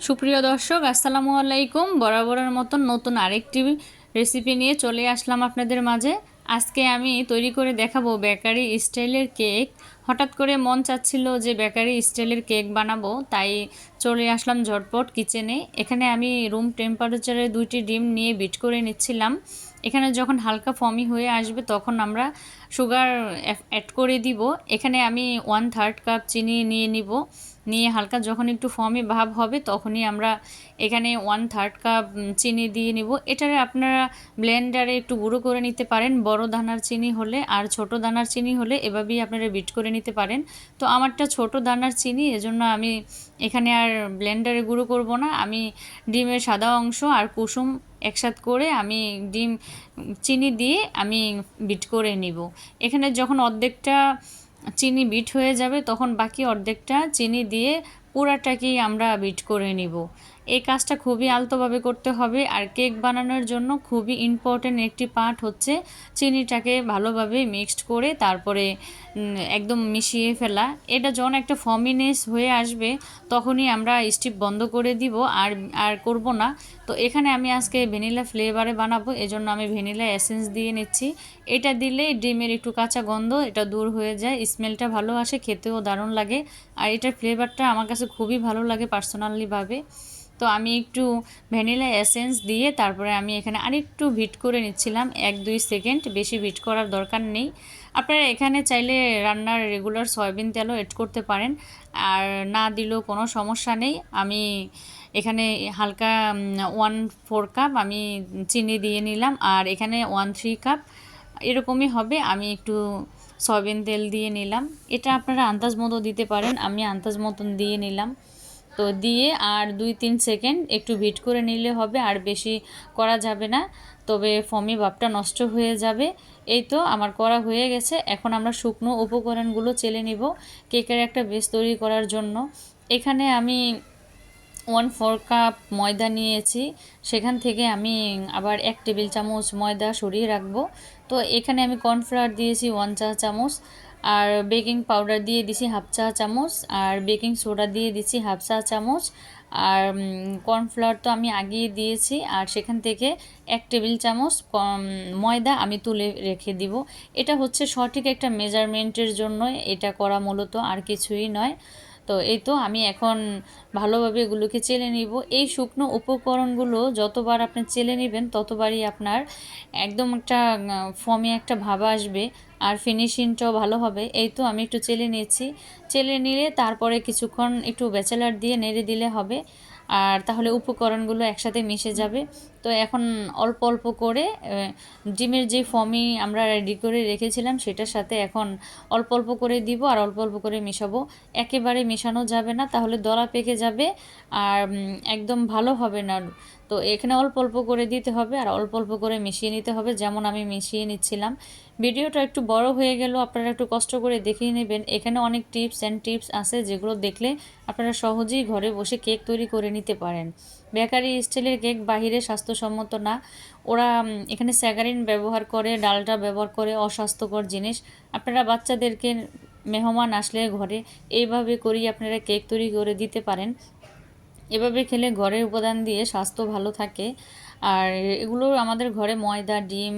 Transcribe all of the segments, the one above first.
সুপ্রিয় দর্শক, আসসালামু আলাইকুম। বরাবরের মতন নতুন আরেকটি রেসিপি নিয়ে চলে আসলাম আপনাদের মাঝে। আজকে আমি তৈরি করে দেখাবো বেকারি স্টাইলের কেক। হঠাৎ করে মন চাচ্ছিল যে বেকারি স্টাইলের কেক বানাবো, তাই চলে আসলাম ঝটপট কিচেনে। এখানে আমি রুম টেম্পারেচারে 2টি ডিম নিয়ে বিট করে নিচ্ছিলাম। এখানে যখন হালকা ফমি হয়ে আসবে তখন আমরা সুগার অ্যাড করে দিব। এখানে আমি 1/3 কাপ চিনি নিয়ে নিব। নিয়ে হালকা যখন একটু ফমি ভাব হবে তখনই আমরা এখানে 1/3 কাপ চিনি দিয়ে নিব। এটারে আপনারা ব্লেন্ডারে একটু গুঁড়ো করে নিতে পারেন, বড় দানার চিনি হলে। আর ছোট দানার চিনি হলে এভাবেই আপনারা বিট করে নিতে পারেন। তো আমারটা ছোট দানার চিনি, এজন্য আমি এখানে আর ব্লেন্ডারে গুঁড়ো করব না। আমি ডিমের সাদা অংশ আর কুসুম একসাথে করে আমি ডিম চিনি দিয়ে আমি বিট করে নিব। এখানে যখন অর্ধেকটা চিনি বিট হয়ে যাবে তখন বাকি অর্ধেকটা চিনি দিয়ে পুরাটাকেই আমরা বিট করে নিব। এই কাজটা খুবই আলতোভাবে করতে হবে। আর কেক বানানোর জন্য খুবই ইম্পর্ট্যান্ট একটি পার্ট হচ্ছে চিনিটাকে ভালোভাবে মিক্সড করে তারপরে একদম মিশিয়ে ফেলা। এটা যখন একটা ফমিনেস হয়ে আসবে তখনই আমরা স্টিপ বন্ধ করে দিব, আর আর করব না। তো এখানে আমি আজকে ভ্যানিলা ফ্লেভারে বানাবো, এজন্য আমি ভ্যানিলা এসেন্স দিয়ে নিচ্ছি। এটা দিলে ডিমের একটু কাঁচা গন্ধ এটা দূর হয়ে যায়, স্মেলটা ভালো আসে, খেতেও দারুণ লাগে। আর এটার ফ্লেভারটা আমার কাছে খুবই ভালো লাগে পার্সোনালিভাবে। তো আমি একটু ভ্যানিলা এসেন্স দিয়ে তারপরে আমি এখানে আরেকটু বিট করে নিচ্ছিলাম 1-2 সেকেন্ড, বেশি বিট করার দরকার নেই। আপনারা এখানে চাইলে রান্নার রেগুলার সয়াবিন তেলও এড করতে পারেন, আর না দিলেও কোনো সমস্যা নেই। আমি এখানে হালকা 1/4 কাপ আমি চিনি দিয়ে নিলাম, আর এখানে 1/3 কাপ এরকমই হবে আমি একটু সয়াবিন তেল দিয়ে নিলাম। এটা আপনারা আন্দাজ মতো দিতে পারেন, আমি আন্দাজ মতন দিয়ে নিলাম। তো দিয়ে আর 2-3 সেকেন্ড একটু বিট করে নিলে হবে, আর বেশি করা যাবে না, তবে ফমি ভাবটা নষ্ট হয়ে যাবে। এই তো আমার করা হয়ে গেছে। এখন আমরা শুকনো উপকরণগুলো চেলে নিব কেকের একটা বেস তৈরি করার জন্য। এখানে আমি 1/4 কাপ ময়দা নিয়েছি, সেখান থেকে আমি আবার 1 টেবিল চামচ ময়দা সরিয়ে রাখবো। তো এখানে আমি কর্নফ্লাওয়ার দিয়েছি 1 চা চামচ, আর বেকিং পাউডার দিয়ে দিছি 1/2 চা চামচ, আর বেকিং সোডা দিয়ে দিচ্ছি 1/2 চা চামচ। আর কর্নফ্লাওয়ার তো আমি আগেই দিয়েছি, আর সেখান থেকে 1 টেবিল চামচ ময়দা আমি তুলে রেখে দিব। এটা হচ্ছে সঠিক একটা মেজারমেন্টের জন্য এটা করা, মূলত আর কিছুই নয়। তো এই তো আমি এখন ভালোভাবে এগুলোকে চেলে নিব। এই শুকনো উপকরণগুলো যতবার আপনি চেলে নেবেন ততবারই আপনার একদম একটা ফর্মে একটা ভাব আসবে, আর ফিনিশিংটাও ভালো হবে। এই তো আমি একটু চেলে নিয়েছি। চেলে নিলে তারপরে কিছুক্ষণ একটু ব্যাচেলার দিয়ে নেড়ে দিলে হবে, আর তাহলে উপকরণগুলো একসাথে মিশে যাবে। তো এখন অল্প অল্প করে ডিমের যে ফর্মি আমরা রেডি করে রেখেছিলাম সেটার সাথে এখন অল্প অল্প করে দিব, আর অল্প অল্প করে মেশাবো। একেবারে মেশানো যাবে না, তাহলে দলা পেকে যাবে আর একদম ভালো হবে না। তো এখানে অল্প অল্প করে দিতে হবে আর অল্প অল্প করে মিশিয়ে নিতে হবে, যেমন আমি মিশিয়ে নিচ্ছিলাম। ভিডিওটা একটু বড় হয়ে গেল, আপনারা একটু কষ্ট করে দেখিয়ে নেবেন। এখানে অনেক টিপস আছে যেগুলো দেখলে আপনারা সহজেই ঘরে বসে কেক তৈরি করে নিতে পারেন। বেকারি স্টাইলের কেক বাহিরে স্বাস্থ্যসম্মত না। ওরা এখানে স্যাগারিন ব্যবহার করে, ডালটা ব্যবহার করে, অস্বাস্থ্যকর জিনিস। আপনারা বাচ্চাদেরকে মেহমান আসলে ঘরে এইভাবে করেই আপনারা কেক তৈরি করে দিতে পারেন। এভাবে খেলে ঘরের উপাদান দিয়ে স্বাস্থ্য ভালো থাকে। আর এগুলো আমাদের ঘরে ময়দা, ডিম,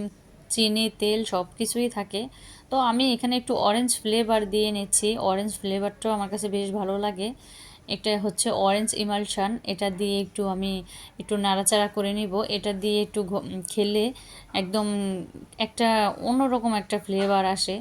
চিনি, তেল সব কিছুই থাকে। তো আমি এখানে একটু অরেঞ্জ ফ্লেভার দিয়ে নিচ্ছি। অরেঞ্জ ফ্লেভারটাও আমার কাছে বেশ ভালো লাগে। এটা হচ্ছে অরেঞ্জ ইমালশন, এটা দিয়ে একটু আমি একটু নাড়াচাড়া করে নিব। এটা দিয়ে একটু খেলে একদম একটা অন্যরকম একটা ফ্লেভার আসে,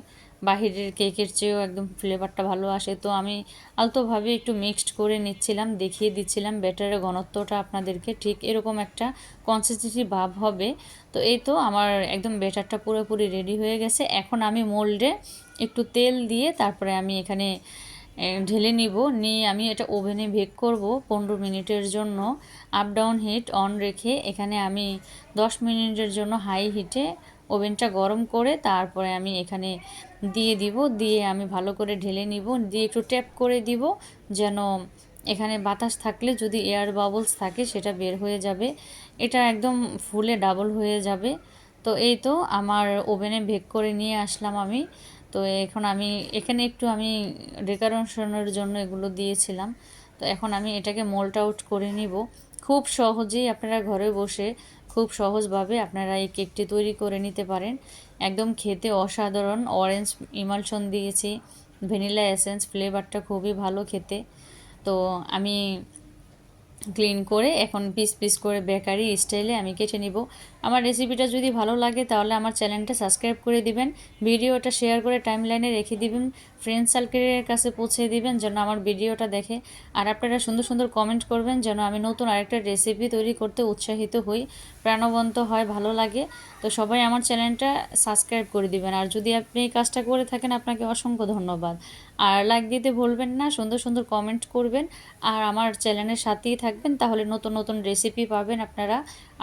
বাহিরের কেকের চেয়েও একদম ফ্লেভারটা ভালো আসে। তো আমি আলতোভাবে একটু মিক্সড করে নিচ্ছিলাম, দেখিয়ে দিচ্ছিলাম ব্যাটারের ঘনত্বটা আপনাদেরকে। ঠিক এরকম একটা কনসিস্টেন্সি ভাব হবে। তো এই তো আমার একদম ব্যাটারটা পুরোপুরি রেডি হয়ে গেছে। এখন আমি মোল্ডে একটু তেল দিয়ে তারপরে আমি এখানে ঢেলে নিব। নিয়ে আমি এটা ওভেনে বেক করব 15 মিনিটের জন্য। আপ ডাউন হিট অন রেখে এখানে আমি 10 মিনিটের জন্য হাই হিটে ওভেনটা গরম করে তারপরে আমি এখানে দিয়ে দিব। দিয়ে আমি ভালো করে ঢেলে নিব, দিয়ে একটু ট্যাপ করে দিব যেন এখানে বাতাস থাকলে যদি এয়ার বাবলস থাকে সেটা বের হয়ে যাবে। এটা একদম ফুলে ডাবল হয়ে যাবে। তো এই তো আমার ওভেনে বেক করে নিয়ে আসলাম আমি। তো এখন আমি এখানে একটু আমি ডেকোরেশনের জন্য এগুলো দিয়েছিলাম। তো এখন আমি এটাকে মোল্ড আউট করে নিব। খুব সহজেই আপনারা ঘরে বসে খুব সহজভাবে আপনারা এই কেকটি তৈরি করে নিতে পারেন। একদম খেতে অসাধারণ। অরেঞ্জ ইমালশন দিয়েছি, ভ্যানিলা এসেন্স, ফ্লেভারটা খুবই ভালো খেতে। তো আমি ক্লিন করে এখন পিস পিস করে বেকারি স্টাইলে আমি কেটে নিব। আমার রেসিপিটা যদি ভালো লাগে তাহলে আমার চ্যানেলটা সাবস্ক্রাইব করে দিবেন, ভিডিওটা শেয়ার করে টাইমলাইনে রেখে দিবেন, ফ্রেন্ড সার্কেলের কাছে পৌঁছে দিবেন যেন আমার ভিডিওটা দেখে। আর আপনারা সুন্দর সুন্দর কমেন্ট করবেন যেন আমি নতুন আরেকটা রেসিপি তৈরি করতে উৎসাহিত হই, প্রাণবন্ত হয়, ভালো লাগে। তো সবাই আমার চ্যানেলটা সাবস্ক্রাইব করে দিবেন। আর যদি আপনি এই কাজটা করে থাকেন আপনাকে অসংখ্য ধন্যবাদ। আর লাইক দিতে ভুলবেন না, সুন্দর সুন্দর কমেন্ট করবেন আর আমার চ্যানেলের সাথেই থাকবেন, তাহলে নতুন নতুন রেসিপি পাবেন আপনারা।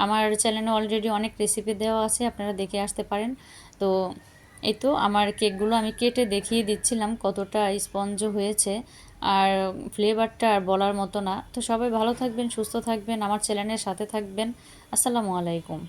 আমার চ্যানেলে অলরেডি অনেক রেসিপি দেওয়া আছে, আপনারা দেখে আসতে পারেন। তো এই তো আমার কেকগুলো আমি কেটে দেখিয়ে দিচ্ছিলাম কতটা স্পঞ্জ হয়েছে, আর ফ্লেভারটা আর বলার মতো না। তো সবাই ভালো থাকবেন, সুস্থ থাকবেন, আমার চ্যানেলের সাথে থাকবেন। আসসালামু আলাইকুম।